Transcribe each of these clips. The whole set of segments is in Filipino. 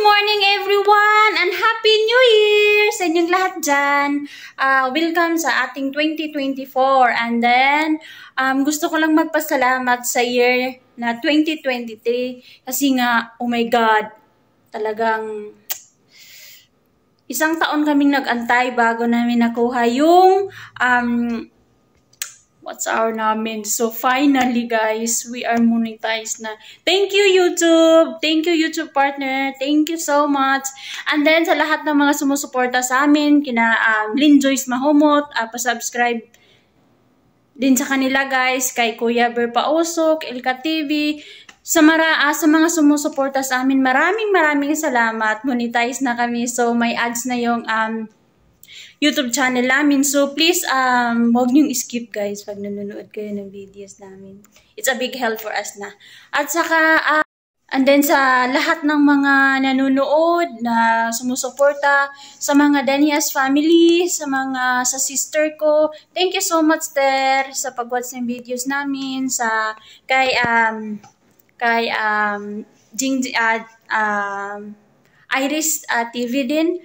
morning everyone and Happy New Year sa inyong lahat dyan. Welcome sa ating 2024 and then gusto ko lang magpasalamat sa year na 2023 kasi nga, oh my God, talagang isang taon kaming nag-antay bago namin nakuha yung what's our namin. So finally guys, we are monetized na. Thank you YouTube! Thank you YouTube partner! Thank you so much! And then sa lahat ng mga sumusuporta sa amin, kina Lynn Joyce Mahomot, pa-subscribe din sa kanila guys, kay Kuya Ber Pausok, Elka TV, sa mga sumusuporta sa amin, maraming salamat. Monetize na kami. So may ads na yung YouTube channel namin. So, please, huwag niyong skip, guys, pag nanonood kayo ng videos namin. It's a big help for us na. At saka, and then sa lahat ng mga nanonood na sumusuporta, sa mga Danias family, sa sister ko, thank you so much, Ter, sa pag-watch ng videos namin, kay Iris TV din.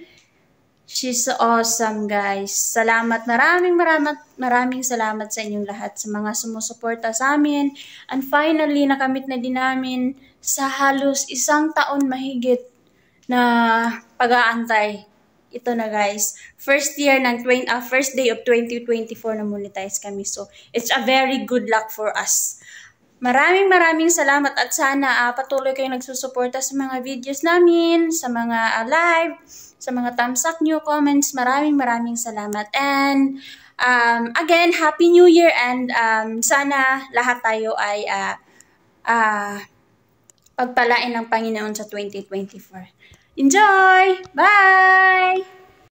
She's awesome, guys. Salamat. Maraming salamat sa inyong lahat, sa mga sumusuporta sa amin. And finally, nakamit na din namin sa halos isang taon mahigit na pag-aantay. Ito na, guys. First day of 2024 na monetize kami. So, it's a very good luck for us. Maraming salamat at sana patuloy kayong nagsusuporta sa mga videos namin, sa mga live, sa mga thumbs up nyo, comments. Maraming salamat. And again, Happy New Year and sana lahat tayo ay pagpalain ng Panginoon sa 2024. Enjoy! Bye!